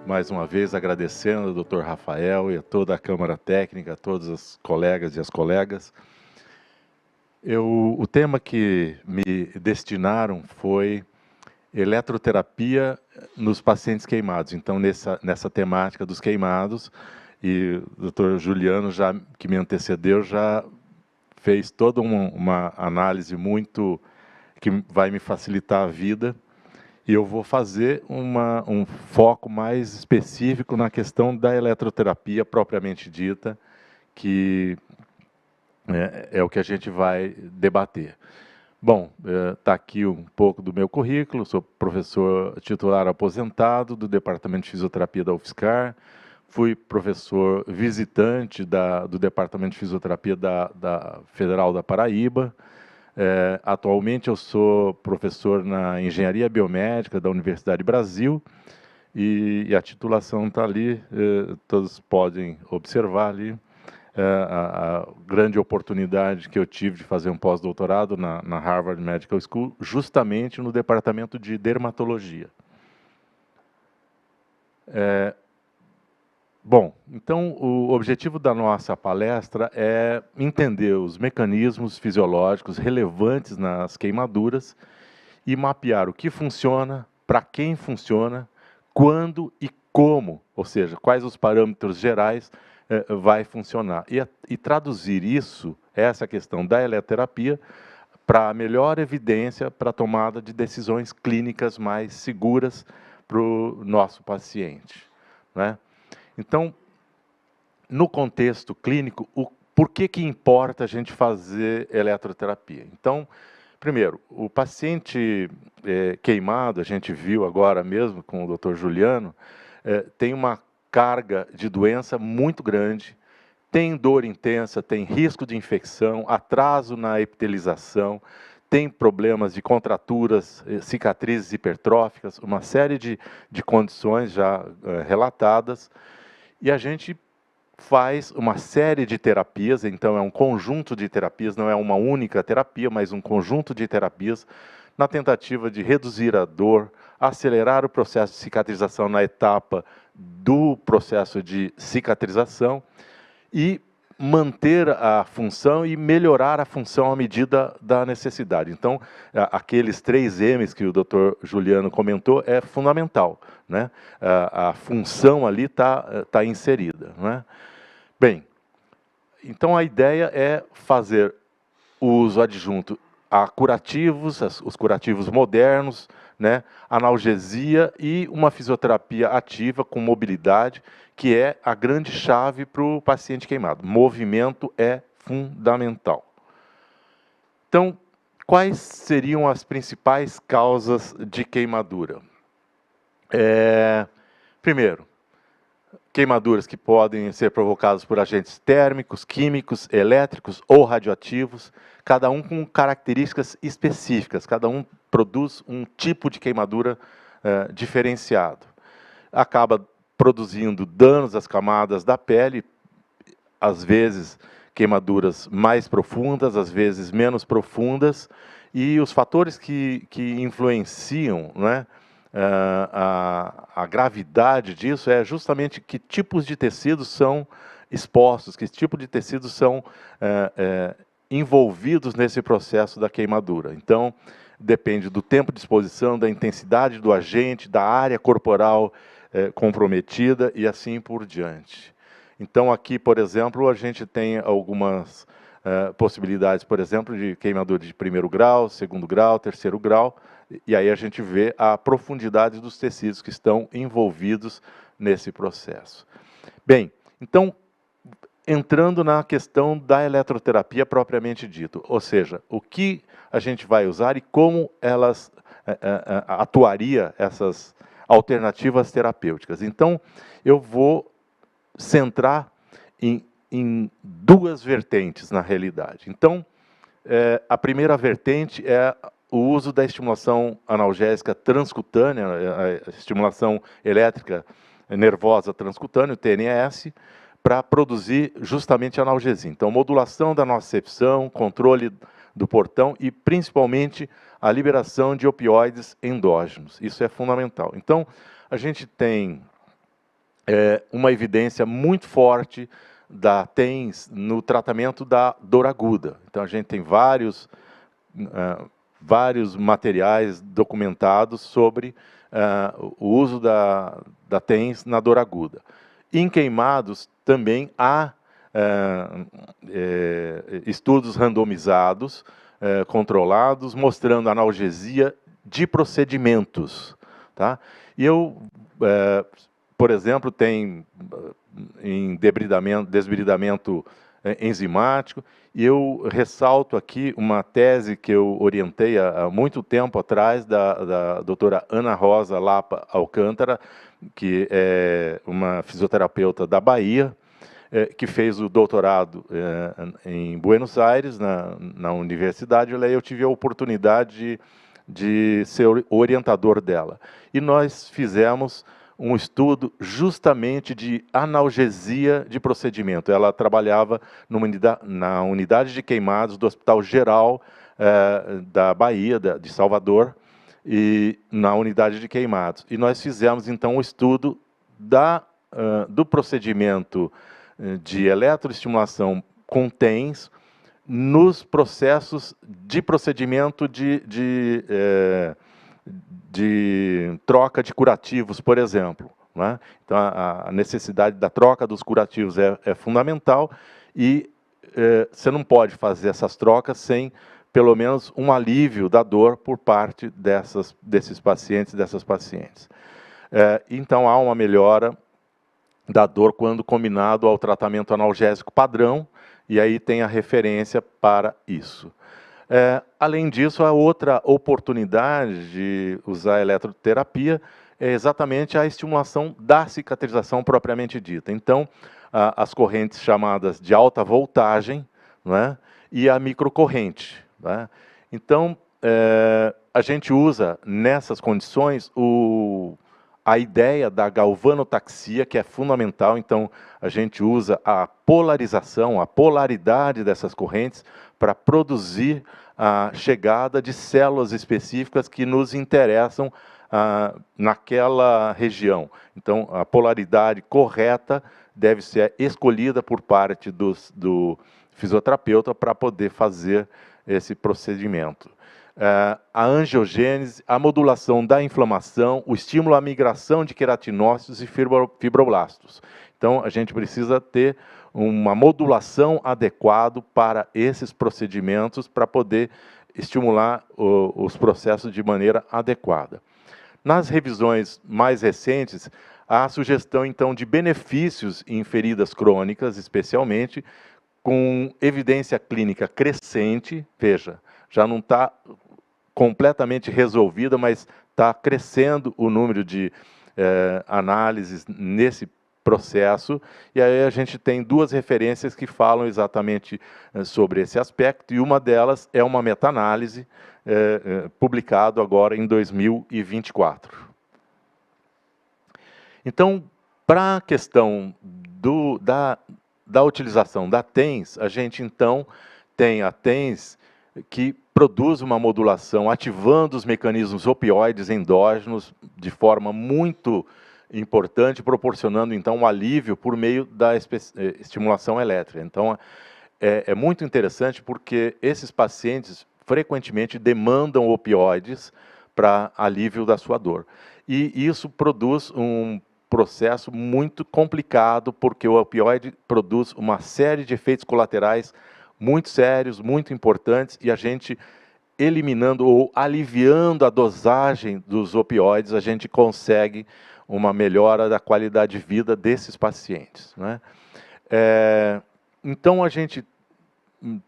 mais uma vez agradecendo ao Dr. Rafael e a toda a Câmara Técnica, a todos os colegas e as colegas. O tema que me destinaram foi eletroterapia nos pacientes queimados. Então, nessa temática dos queimados, e o Dr. Juliano, que me antecedeu, já fez toda uma análise que vai me facilitar a vida. E eu vou fazer um foco mais específico na questão da eletroterapia propriamente dita, que é o que a gente vai debater. Bom, está aqui um pouco do meu currículo. Sou professor titular aposentado do Departamento de Fisioterapia da UFSCar, fui professor visitante do Departamento de Fisioterapia da Federal da Paraíba. Atualmente eu sou professor na Engenharia Biomédica da Universidade Brasil e a titulação está ali, todos podem observar ali a grande oportunidade que eu tive de fazer um pós-doutorado na Harvard Medical School, justamente no departamento de dermatologia. Bom, então o objetivo da nossa palestra é entender os mecanismos fisiológicos relevantes nas queimaduras e mapear o que funciona, para quem funciona, quando e como, ou seja, quais os parâmetros gerais vai funcionar. E traduzir essa questão da eletroterapia, para a melhor evidência para a tomada de decisões clínicas mais seguras para o nosso paciente, né? Então, no contexto clínico, por que importa a gente fazer eletroterapia? Então, primeiro, o paciente queimado, a gente viu agora mesmo com o Dr. Juliano, tem uma carga de doença muito grande, tem dor intensa, tem risco de infecção, atraso na epitelização, tem problemas de contraturas, cicatrizes hipertróficas, uma série de condições já relatadas. E a gente faz uma série de terapias, então é um conjunto de terapias, não é uma única terapia, mas um conjunto de terapias na tentativa de reduzir a dor, acelerar o processo de cicatrização na etapa do processo de cicatrização e manter a função e melhorar a função à medida da necessidade. Então, aqueles 3 M's que o Dr. Juliano comentou é fundamental, né? A função ali está inserida, né? Bem, então a ideia é fazer o uso adjunto a curativos, os curativos modernos, né, analgesia e uma fisioterapia ativa com mobilidade, que é a grande chave para o paciente queimado. Movimento é fundamental. Então, quais seriam as principais causas de queimadura? Primeiro, queimaduras que podem ser provocadas por agentes térmicos, químicos, elétricos ou radioativos, cada um com características específicas, cada um produz um tipo de queimadura diferenciado. Acaba produzindo danos às camadas da pele, às vezes queimaduras mais profundas, às vezes menos profundas, e os fatores que influenciam, né, a gravidade disso é justamente que tipos de tecidos são expostos, que tipo de tecidos são envolvidos nesse processo da queimadura. Então, depende do tempo de exposição, da intensidade do agente, da área corporal comprometida e assim por diante. Então, aqui, por exemplo, a gente tem algumas possibilidades, por exemplo, de queimadura de 1º grau, 2º grau, 3º grau, e aí a gente vê a profundidade dos tecidos que estão envolvidos nesse processo. Bem, então, entrando na questão da eletroterapia propriamente dito, ou seja, o que a gente vai usar e como elas atuaria essas alternativas terapêuticas. Então, eu vou centrar em 2 vertentes, na realidade. Então, a primeira vertente é o uso da estimulação analgésica transcutânea, a estimulação elétrica nervosa transcutânea, o TNS, para produzir justamente analgesia. Então, modulação da nocicepção, controle do portão e, principalmente, a liberação de opioides endógenos. Isso é fundamental. Então, a gente tem uma evidência muito forte da TENS no tratamento da dor aguda. Então, a gente tem vários materiais documentados sobre o uso da TENS na dor aguda. Em queimados, também há estudos randomizados, controlados, mostrando analgesia de procedimentos. Tá? E por exemplo, tem em desbridamento enzimático, e eu ressalto aqui uma tese que eu orientei há muito tempo atrás, da doutora Ana Rosa Lapa Alcântara, que é uma fisioterapeuta da Bahia, que fez o doutorado em Buenos Aires, na universidade. Eu tive a oportunidade de ser orientador dela. E nós fizemos um estudo justamente de analgesia de procedimento. Ela trabalhava na unidade de queimados do Hospital Geral da Bahia, de Salvador, e na unidade de queimados. E nós fizemos, então, um estudo do procedimento de eletroestimulação com TENS nos processos de procedimento de troca de curativos, por exemplo. Né? Então, a necessidade da troca dos curativos é fundamental, e você não pode fazer essas trocas sem, pelo menos, um alívio da dor por parte desses pacientes, dessas pacientes. Então, há uma melhora da dor quando combinado ao tratamento analgésico padrão, e aí tem a referência para isso. Além disso, a outra oportunidade de usar a eletroterapia é exatamente a estimulação da cicatrização propriamente dita. Então, as correntes chamadas de alta voltagem, não é? E a microcorrente. Não é? Então, a gente usa nessas condições a ideia da galvanotaxia, que é fundamental. Então, a gente usa a polarização, a polaridade dessas correntes para produzir a chegada de células específicas que nos interessam naquela região. Então, a polaridade correta deve ser escolhida por parte do fisioterapeuta para poder fazer esse procedimento. A angiogênese, a modulação da inflamação, o estímulo à migração de queratinócitos e fibroblastos. Então, a gente precisa ter uma modulação adequada para esses procedimentos, para poder estimular os processos de maneira adequada. Nas revisões mais recentes, há a sugestão, então, de benefícios em feridas crônicas, especialmente, com evidência clínica crescente. Veja, já não está completamente resolvida, mas está crescendo o número de análises nesse processo, e aí a gente tem duas referências que falam exatamente sobre esse aspecto, e uma delas é uma meta-análise publicado agora em 2024. Então, para a questão da utilização da TENS, a gente então tem a TENS que produz uma modulação ativando os mecanismos opioides endógenos de forma muito importante, proporcionando então um alívio por meio da estimulação elétrica. Então, é muito interessante porque esses pacientes frequentemente demandam opioides para alívio da sua dor. E isso produz um processo muito complicado, porque o opioide produz uma série de efeitos colaterais muito sérios, muito importantes, e a gente, eliminando ou aliviando a dosagem dos opioides, a gente consegue uma melhora da qualidade de vida desses pacientes. Né? Então, a gente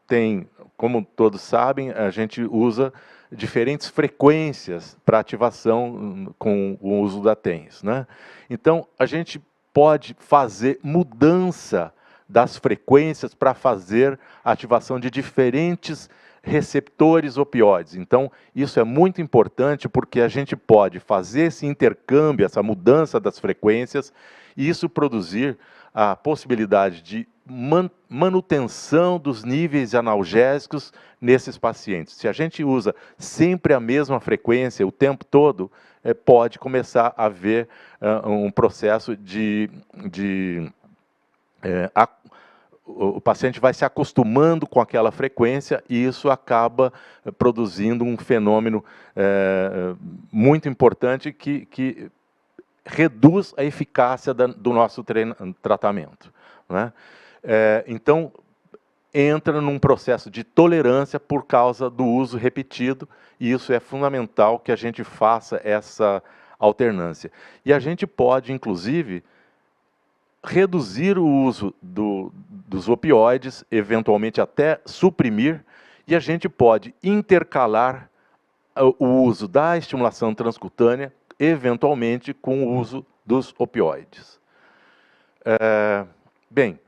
tem, como todos sabem, a gente usa diferentes frequências para ativação com o uso da TENS. Né? Então, a gente pode fazer mudança das frequências para fazer a ativação de diferentes receptores opioides. Então, isso é muito importante porque a gente pode fazer esse intercâmbio, essa mudança das frequências, e isso produzir a possibilidade de manutenção dos níveis analgésicos nesses pacientes. Se a gente usa sempre a mesma frequência o tempo todo, pode começar a haver um processo o paciente vai se acostumando com aquela frequência e isso acaba produzindo um fenômeno muito importante que reduz a eficácia do nosso tratamento, né? Então, entra num processo de tolerância por causa do uso repetido, e isso é fundamental que a gente faça essa alternância. E a gente pode, inclusive, reduzir o uso dos opioides, eventualmente até suprimir, e a gente pode intercalar o uso da estimulação transcutânea, eventualmente com o uso dos opioides. Bem,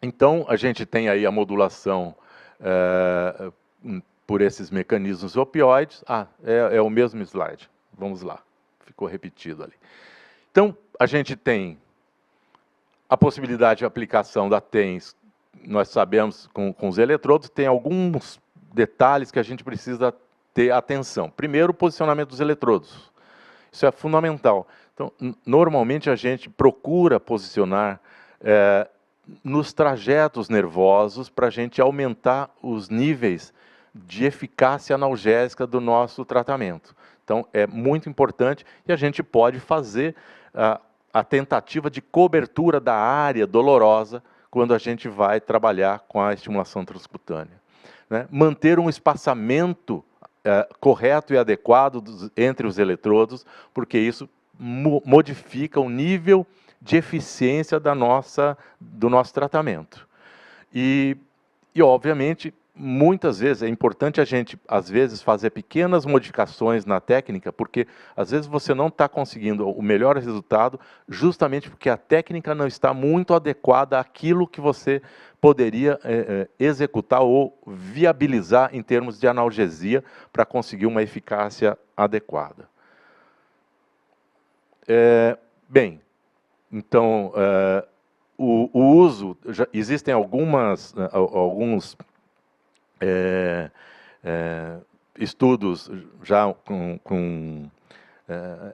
então a gente tem aí a modulação por esses mecanismos opioides. É o mesmo slide, vamos lá, ficou repetido ali. Então, a gente tem a possibilidade de aplicação da TENS, nós sabemos com os eletrodos, tem alguns detalhes que a gente precisa ter atenção. Primeiro, o posicionamento dos eletrodos. Isso é fundamental. Então, normalmente a gente procura posicionar nos trajetos nervosos para a gente aumentar os níveis de eficácia analgésica do nosso tratamento. Então, é muito importante e a gente pode fazer a tentativa de cobertura da área dolorosa quando a gente vai trabalhar com a estimulação transcutânea, né? Manter um espaçamento correto e adequado entre os eletrodos, porque isso modifica o nível de eficiência do nosso tratamento. E, obviamente, muitas vezes é importante a gente, às vezes, fazer pequenas modificações na técnica, porque, às vezes, você não está conseguindo o melhor resultado, justamente porque a técnica não está muito adequada àquilo que você poderia executar ou viabilizar em termos de analgesia para conseguir uma eficácia adequada. Bem, então, o uso, existem alguns estudos já com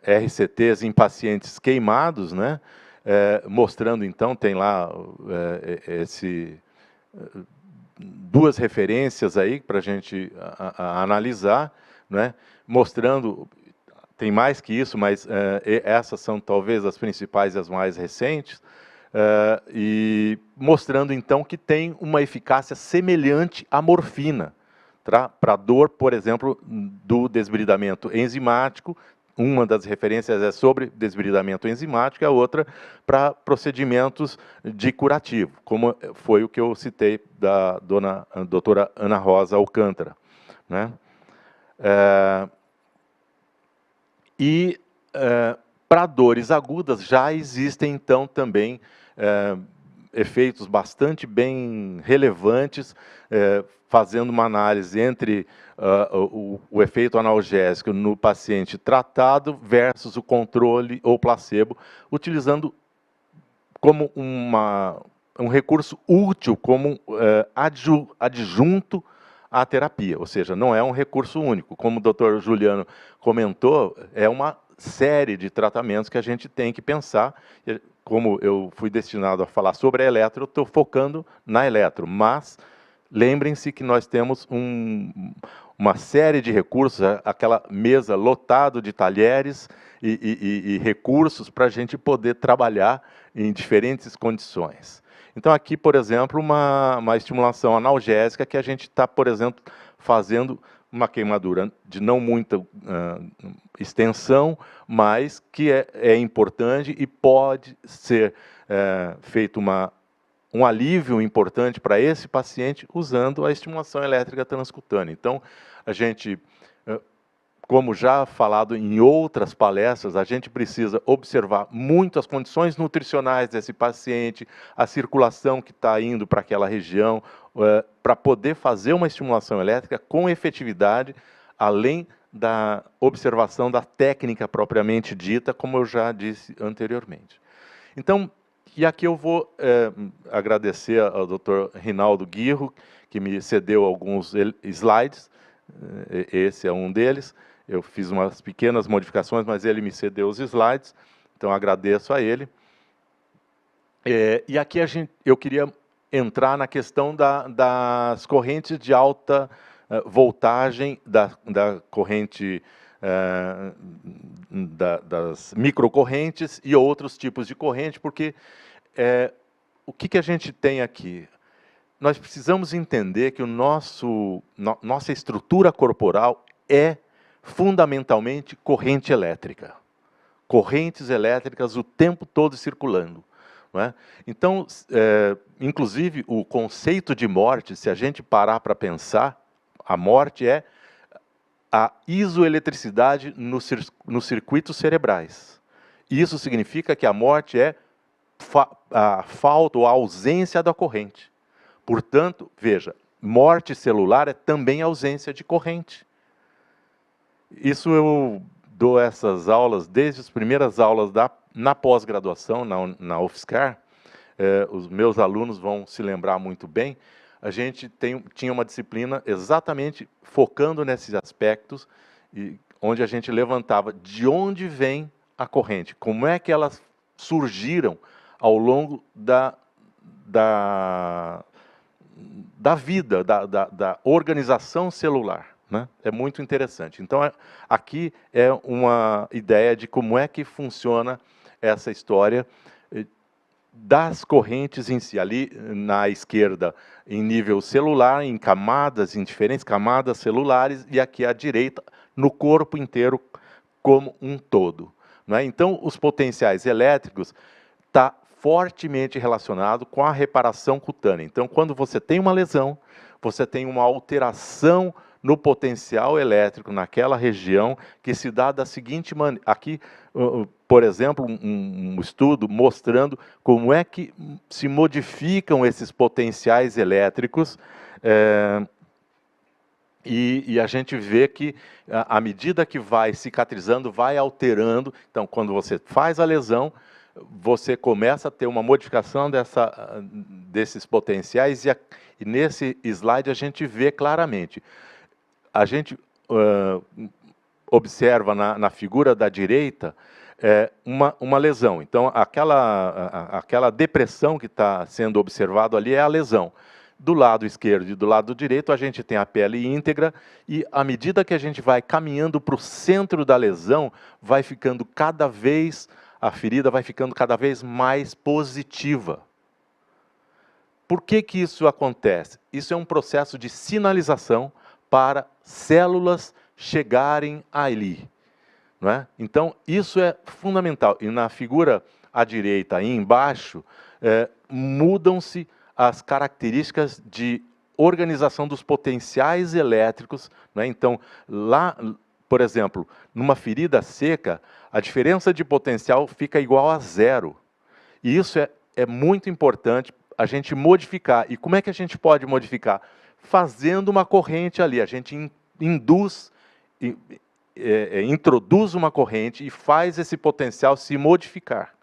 RCTs em pacientes queimados, né? Mostrando, então, tem lá duas referências aí para a gente analisar, né? Mostrando, tem mais que isso, mas essas são talvez as principais e as mais recentes, e mostrando então que tem uma eficácia semelhante à morfina, para dor, por exemplo, do desbridamento enzimático. Uma das referências é sobre desbridamento enzimático, e a outra para procedimentos de curativo, como foi o que eu citei da doutora Ana Rosa Alcântara, né? Para dores agudas já existem, então, também efeitos bastante bem relevantes, fazendo uma análise entre o efeito analgésico no paciente tratado versus o controle ou placebo, utilizando como um recurso útil, como adjunto à terapia, ou seja, não é um recurso único. Como o Dr. Juliano comentou, é uma série de tratamentos que a gente tem que pensar. Como eu fui destinado a falar sobre a eletro, eu estou focando na eletro, mas lembrem-se que nós temos uma série de recursos, aquela mesa lotada de talheres e recursos para a gente poder trabalhar em diferentes condições. Então, aqui, por exemplo, uma estimulação analgésica que a gente está, por exemplo, fazendo uma queimadura de não muita extensão, mas que é importante e pode ser feito um alívio importante para esse paciente usando a estimulação elétrica transcutânea. Então, a gente, como já falado em outras palestras, a gente precisa observar muito as condições nutricionais desse paciente, a circulação que está indo para aquela região, para poder fazer uma estimulação elétrica com efetividade, além da observação da técnica propriamente dita, como eu já disse anteriormente. Então, E aqui eu vou agradecer ao Dr. Rinaldo Guirro, que me cedeu alguns slides. Esse é um deles. Eu fiz umas pequenas modificações, mas ele me cedeu os slides, então agradeço a ele. E aqui eu queria entrar na questão das correntes de alta voltagem, da corrente, das microcorrentes e outros tipos de corrente, porque o que a gente tem aqui? Nós precisamos entender que nossa estrutura corporal é fundamentalmente corrente elétrica. Correntes elétricas o tempo todo circulando. Não é? Então, inclusive, o conceito de morte, se a gente parar para pensar, a morte é a isoeletricidade nos circuitos cerebrais. Isso significa que a morte é a falta ou a ausência da corrente. Portanto, veja, morte celular é também ausência de corrente. Isso eu dou essas aulas desde as primeiras aulas na pós-graduação, na UFSCar. Os meus alunos vão se lembrar muito bem. A gente tinha uma disciplina exatamente focando nesses aspectos, onde a gente levantava de onde vem a corrente, como é que elas surgiram ao longo da vida, da organização celular. Né? É muito interessante. Então, aqui é uma ideia de como é que funciona essa história das correntes em si. Ali, na esquerda, em nível celular, em diferentes camadas celulares, e aqui à direita, no corpo inteiro, como um todo. Não é? Então, os potenciais elétricos estão fortemente relacionados com a reparação cutânea. Então, quando você tem uma lesão, você tem uma alteração no potencial elétrico naquela região, que se dá da seguinte maneira. Aqui, por exemplo, um estudo mostrando como é que se modificam esses potenciais elétricos, e a gente vê que, à medida que vai cicatrizando, vai alterando. Então, quando você faz a lesão, você começa a ter uma modificação desses potenciais, e nesse slide a gente vê claramente. A gente observa na figura da direita uma lesão. Então, aquela depressão que está sendo observado ali é a lesão. Do lado esquerdo e do lado direito, a gente tem a pele íntegra, e à medida que a gente vai caminhando para o centro da lesão, a ferida vai ficando cada vez mais positiva. Por que isso acontece? Isso é um processo de sinalização para células chegarem ali. Não é? Então, isso é fundamental. E na figura à direita, aí embaixo, mudam-se as características de organização dos potenciais elétricos. Não é? Então, lá, por exemplo, numa ferida seca, a diferença de potencial fica igual a 0. E isso é muito importante a gente modificar. E como é que a gente pode modificar? Fazendo uma corrente ali. A gente introduz uma corrente e faz esse potencial se modificar.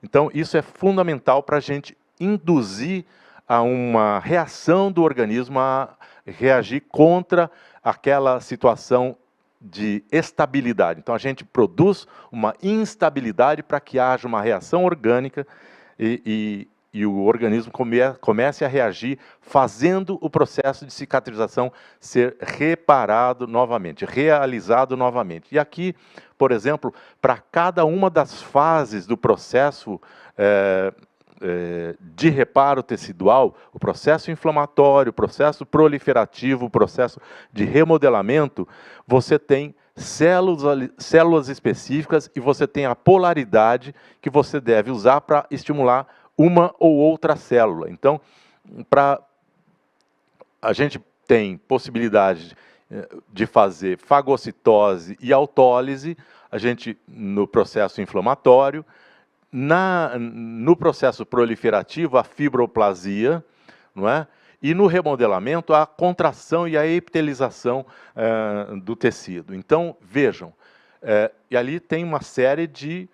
Então, isso é fundamental para a gente induzir a uma reação do organismo a reagir contra aquela situação de estabilidade. Então, a gente produz uma instabilidade para que haja uma reação orgânica e o organismo comece a reagir, fazendo o processo de cicatrização ser reparado novamente, realizado novamente. E aqui, por exemplo, para cada uma das fases do processo de reparo tecidual, o processo inflamatório, o processo proliferativo, o processo de remodelamento, você tem células específicas e você tem a polaridade que você deve usar para estimular uma ou outra célula. Então, a gente tem possibilidade de fazer fagocitose e autólise, no processo inflamatório, no processo proliferativo, a fibroplasia, não é? E no remodelamento, a contração e a epitelização do tecido. Então, vejam, e ali tem uma série de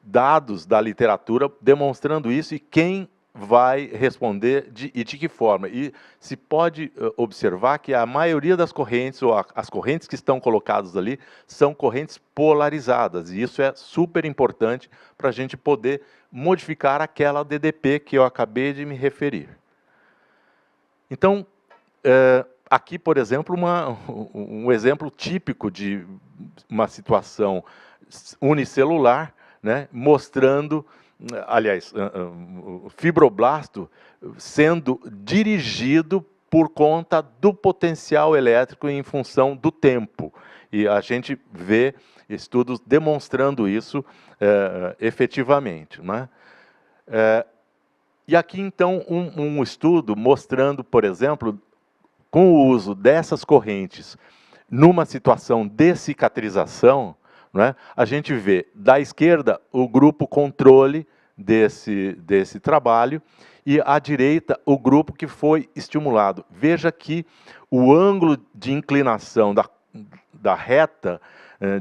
dados da literatura demonstrando isso e quem vai responder e de que forma. E se pode observar que a maioria das correntes, ou as correntes que estão colocadas ali, são correntes polarizadas, e isso é super importante para a gente poder modificar aquela DDP que eu acabei de me referir. Então, aqui, por exemplo, um exemplo típico de uma situação unicelular, né, mostrando, aliás, o fibroblasto sendo dirigido por conta do potencial elétrico em função do tempo. E a gente vê estudos demonstrando isso efetivamente, né? E aqui, então, um estudo mostrando, por exemplo, com o uso dessas correntes numa situação de cicatrização, né, a gente vê da esquerda o grupo controle desse trabalho e à direita o grupo que foi estimulado. Veja que o ângulo de inclinação da reta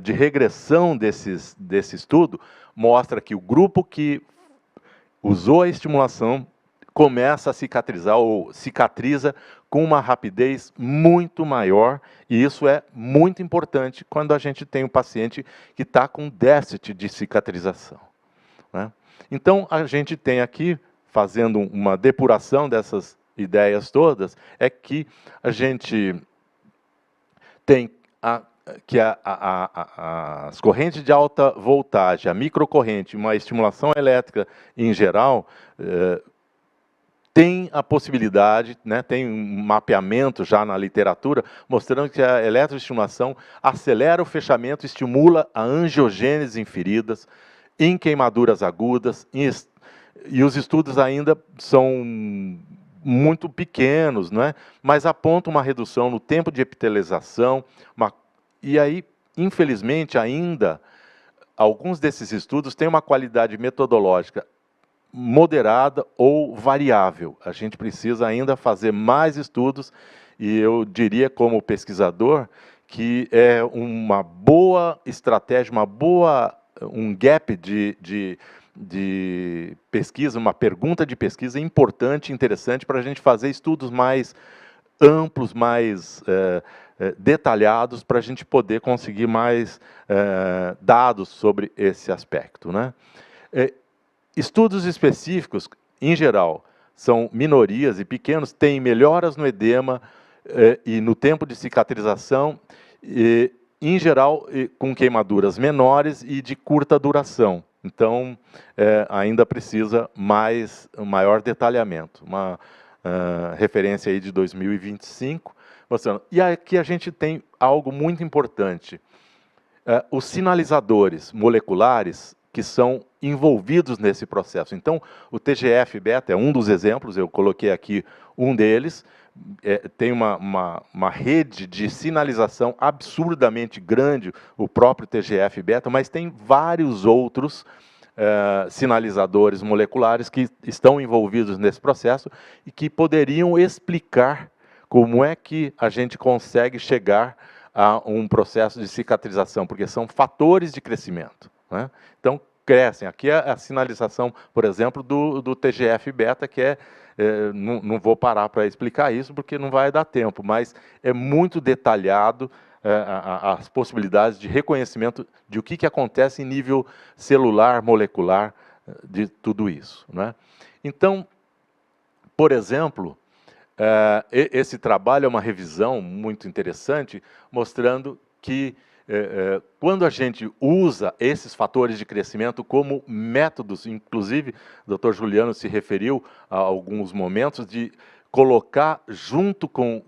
de regressão desse estudo mostra que o grupo que usou a estimulação começa a cicatrizar ou cicatriza com uma rapidez muito maior, e isso é muito importante quando a gente tem um paciente que está com déficit de cicatrização, né? Então, a gente tem aqui, fazendo uma depuração dessas ideias todas, é que a gente tem que as correntes de alta voltagem, a microcorrente, uma estimulação elétrica em geral, tem a possibilidade, né, tem um mapeamento já na literatura, mostrando que a eletroestimulação acelera o fechamento, estimula a angiogênese em feridas, em queimaduras agudas, e os estudos ainda são muito pequenos, né, mas apontam uma redução no tempo de epitelização, e aí, infelizmente, ainda, alguns desses estudos têm uma qualidade metodológica moderada ou variável. A gente precisa ainda fazer mais estudos, e eu diria, como pesquisador, que é uma boa estratégia, um gap de pesquisa, uma pergunta de pesquisa importante, interessante, para a gente fazer estudos mais amplos, mais detalhados, para a gente poder conseguir mais dados sobre esse aspecto, né? Estudos específicos, em geral, são minorias e pequenos, têm melhoras no edema e no tempo de cicatrização, em geral, com queimaduras menores e de curta duração. Então, ainda precisa maior detalhamento. Uma referência aí de 2025, mostrando. E aqui a gente tem algo muito importante. Os sinalizadores moleculares que são envolvidos nesse processo. Então, o TGF-beta é um dos exemplos, eu coloquei aqui um deles, tem uma rede de sinalização absurdamente grande, o próprio TGF-beta, mas tem vários outros sinalizadores moleculares que estão envolvidos nesse processo e que poderiam explicar como é que a gente consegue chegar a um processo de cicatrização, porque são fatores de crescimento, né? Então, crescem. Aqui é a sinalização, por exemplo, do TGF-beta, que não vou parar para explicar isso, porque não vai dar tempo, mas é muito detalhado as possibilidades de reconhecimento de o que acontece em nível celular, molecular, de tudo isso, né? Então, por exemplo, esse trabalho é uma revisão muito interessante, mostrando que quando a gente usa esses fatores de crescimento como métodos, inclusive o Dr. Juliano se referiu a alguns momentos de colocar junto com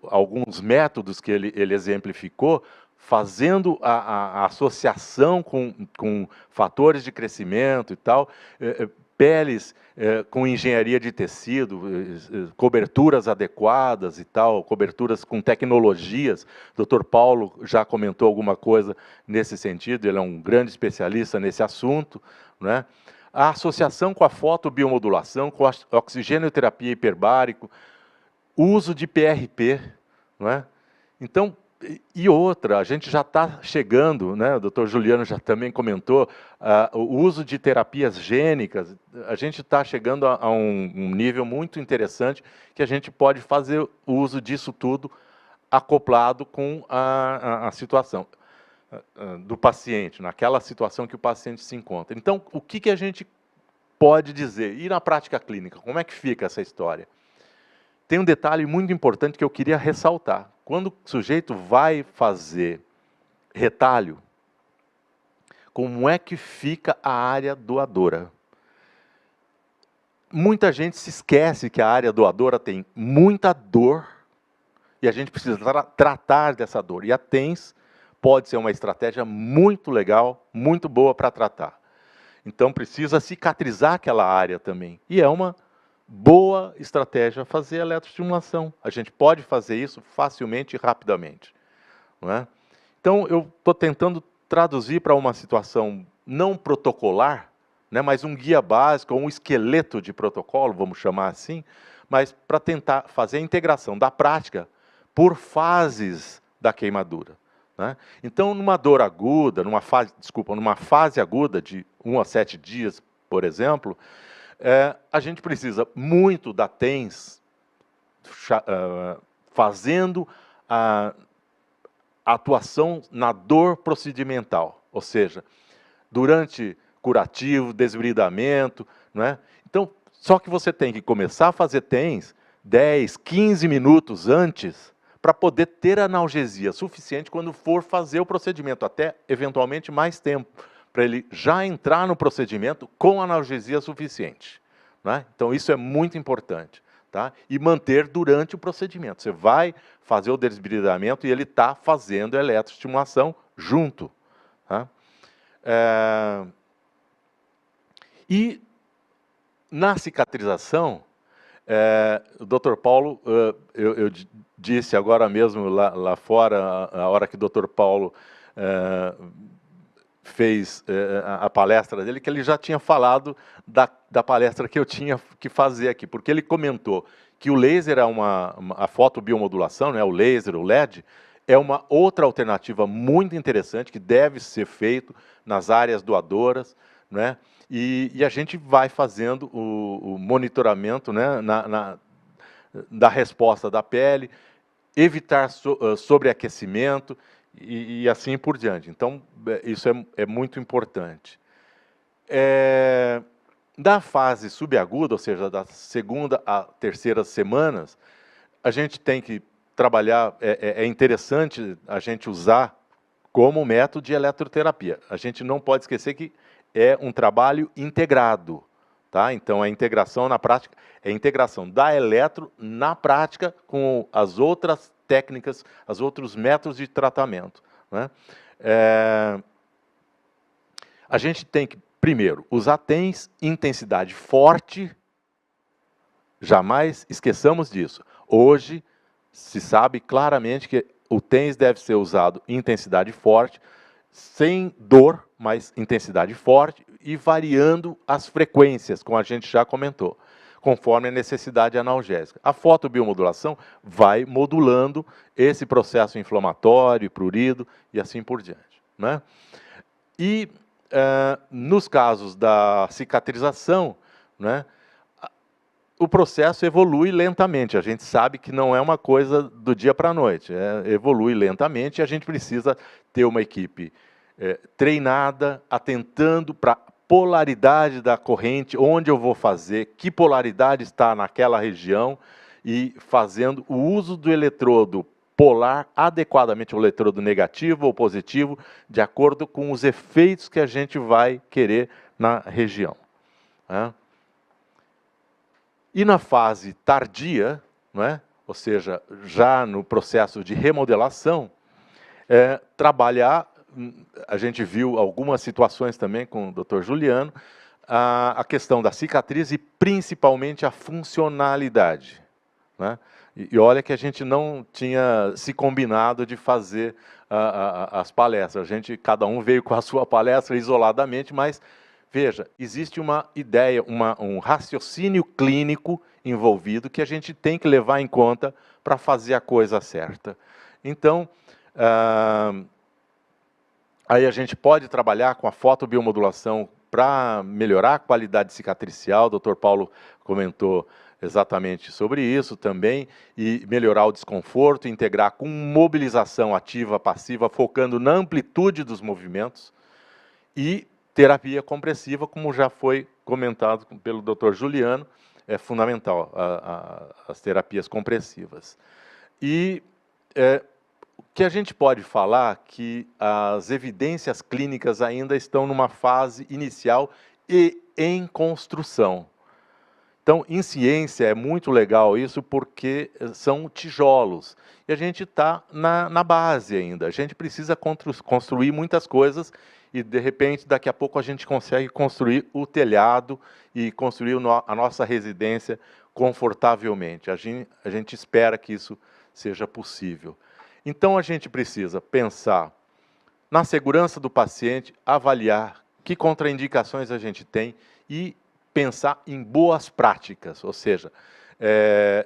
alguns métodos que ele exemplificou, fazendo a associação com fatores de crescimento e tal, peles com engenharia de tecido, coberturas adequadas e tal, coberturas com tecnologias. O Dr. Paulo já comentou alguma coisa nesse sentido, ele é um grande especialista nesse assunto, né? A associação com a fotobiomodulação, com a oxigenoterapia hiperbárico, uso de PRP, não é? Então, E outra, a gente já está chegando, né, o doutor Juliano já também comentou, o uso de terapias gênicas, a gente está chegando a um nível muito interessante que a gente pode fazer o uso disso tudo acoplado com a situação do paciente, naquela situação que o paciente se encontra. Então, o que a gente pode dizer? E na prática clínica, como é que fica essa história? Tem um detalhe muito importante que eu queria ressaltar. Quando o sujeito vai fazer retalho, como é que fica a área doadora? Muita gente se esquece que a área doadora tem muita dor e a gente precisa tratar dessa dor. E a TENS pode ser uma estratégia muito legal, muito boa para tratar. Então precisa cicatrizar aquela área também. E é uma boa estratégia fazer eletroestimulação. A gente pode fazer isso facilmente e rapidamente. Não é? Então, eu estou tentando traduzir para uma situação não protocolar, né, mas um guia básico, um esqueleto de protocolo, vamos chamar assim, mas para tentar fazer a integração da prática por fases da queimadura. Né? Então, numa dor aguda, numa fase aguda de 1 a 7 dias, por exemplo, a gente precisa muito da TENS fazendo a atuação na dor procedimental, ou seja, durante curativo, desbridamento, né? Então, só que você tem que começar a fazer TENS 10, 15 minutos antes para poder ter analgesia suficiente quando for fazer o procedimento, até eventualmente mais tempo, para ele já entrar no procedimento com analgesia suficiente. Né? Então, isso é muito importante. Tá? E manter durante o procedimento. Você vai fazer o desbridamento e ele está fazendo a eletroestimulação junto. Tá? E na cicatrização, o Dr. Paulo, eu disse agora mesmo lá fora, a hora que o Dr. Paulo fez a palestra dele, que ele já tinha falado da palestra que eu tinha que fazer aqui, porque ele comentou que o laser é a fotobiomodulação, né, o laser, o LED, é uma outra alternativa muito interessante que deve ser feito nas áreas doadoras, né, e a gente vai fazendo o monitoramento, né, da resposta da pele, evitar sobreaquecimento, e assim por diante. Então, isso é muito importante. Da fase subaguda, ou seja, da segunda a terceira semanas, a gente tem que trabalhar, é interessante a gente usar como método de eletroterapia. A gente não pode esquecer que é um trabalho integrado. Tá? Então, a integração na prática é a integração da eletro na prática com as outras técnicas, os outros métodos de tratamento. Né? A gente tem que, primeiro, usar TENS, intensidade forte, jamais esqueçamos disso. Hoje, se sabe claramente que o TENS deve ser usado em intensidade forte, sem dor, mas intensidade forte, e variando as frequências, como a gente já comentou, conforme a necessidade analgésica. A fotobiomodulação vai modulando esse processo inflamatório, prurido e assim por diante. Né? E nos casos da cicatrização, né, o processo evolui lentamente. A gente sabe que não é uma coisa do dia para a noite, evolui lentamente e a gente precisa ter uma equipe treinada, atentando para polaridade da corrente, onde eu vou fazer, que polaridade está naquela região, e fazendo o uso do eletrodo polar adequadamente, o eletrodo negativo ou positivo, de acordo com os efeitos que a gente vai querer na região. E na fase tardia, ou seja, já no processo de remodelação, trabalhar, a gente viu algumas situações também com o Dr. Juliano, a questão da cicatriz e principalmente a funcionalidade. Né? E olha que a gente não tinha se combinado de fazer as palestras. Cada um veio com a sua palestra isoladamente, mas, veja, existe uma ideia, um raciocínio clínico envolvido que a gente tem que levar em conta para fazer a coisa certa. Então, Aí a gente pode trabalhar com a fotobiomodulação para melhorar a qualidade cicatricial, o Dr. Paulo comentou exatamente sobre isso também, e melhorar o desconforto, integrar com mobilização ativa, passiva, focando na amplitude dos movimentos, e terapia compressiva, como já foi comentado pelo Dr. Juliano, é fundamental, as terapias compressivas. E o que a gente pode falar que as evidências clínicas ainda estão numa fase inicial e em construção. Então, em ciência é muito legal isso porque são tijolos. E a gente está na base ainda. A gente precisa construir muitas coisas e, de repente, daqui a pouco a gente consegue construir o telhado e construir a nossa residência confortavelmente. A gente espera que isso seja possível. Então, a gente precisa pensar na segurança do paciente, avaliar que contraindicações a gente tem e pensar em boas práticas, ou seja,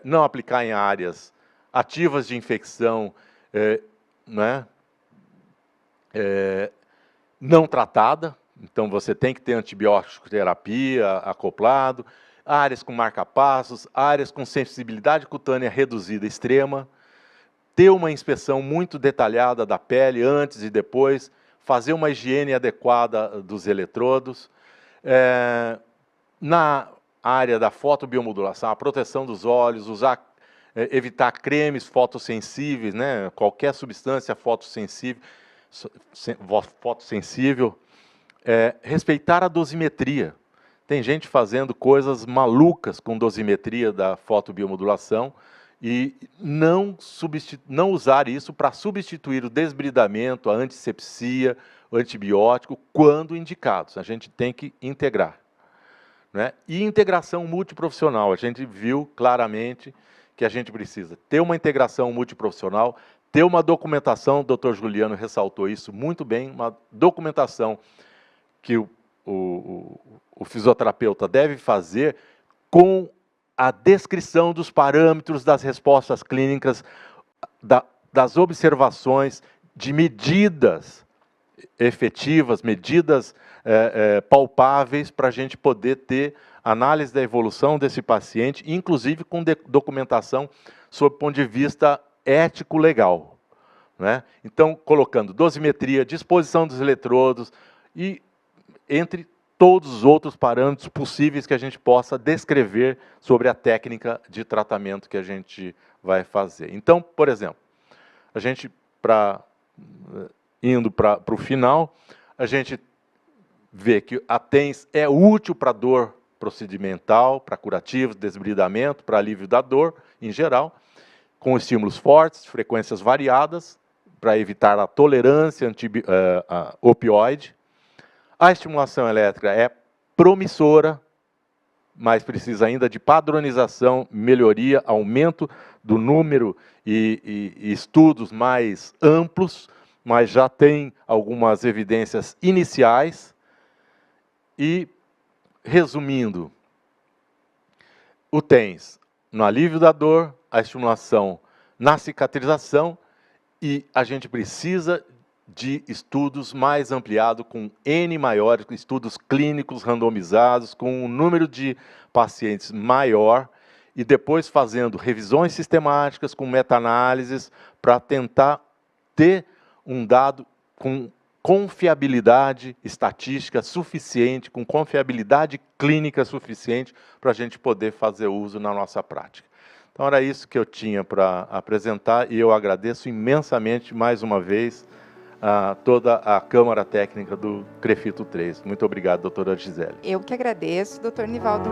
não aplicar em áreas ativas de infecção, não tratada, então você tem que ter antibiótico terapia acoplado, áreas com marca-passos, áreas com sensibilidade cutânea reduzida extrema, ter uma inspeção muito detalhada da pele antes e depois, fazer uma higiene adequada dos eletrodos. Na área da fotobiomodulação, a proteção dos olhos, evitar cremes fotossensíveis, né? Qualquer substância fotossensível, respeitar a dosimetria. Tem gente fazendo coisas malucas com dosimetria da fotobiomodulação e não usar isso para substituir o desbridamento, a antisepsia, o antibiótico, quando indicados. A gente tem que integrar. Né? E integração multiprofissional. A gente viu claramente que a gente precisa ter uma integração multiprofissional, ter uma documentação, o Dr. Juliano ressaltou isso muito bem, uma documentação que o fisioterapeuta deve fazer com a descrição dos parâmetros das respostas clínicas, das observações, de medidas efetivas, medidas palpáveis para a gente poder ter análise da evolução desse paciente, inclusive com documentação sob o ponto de vista ético-legal. Né? Então, colocando dosimetria, disposição dos eletrodos e entre todos os outros parâmetros possíveis que a gente possa descrever sobre a técnica de tratamento que a gente vai fazer. Então, por exemplo, a gente, indo para o final, a gente vê que a TENS é útil para dor procedimental, para curativos, desbridamento, para alívio da dor, em geral, com estímulos fortes, frequências variadas, para evitar a tolerância opioide. A estimulação elétrica é promissora, mas precisa ainda de padronização, melhoria, aumento do número e estudos mais amplos, mas já tem algumas evidências iniciais. E, resumindo, o TENS no alívio da dor, a estimulação na cicatrização, e a gente precisa de estudos mais ampliados, com N maiores, estudos clínicos randomizados, com um número de pacientes maior, e depois fazendo revisões sistemáticas com meta-análises para tentar ter um dado com confiabilidade estatística suficiente, com confiabilidade clínica suficiente para a gente poder fazer uso na nossa prática. Então, era isso que eu tinha para apresentar, e eu agradeço imensamente, mais uma vez, a toda a Câmara Técnica do CREFITO 3. Muito obrigado, doutora Gisele. Eu que agradeço, doutor Nivaldo.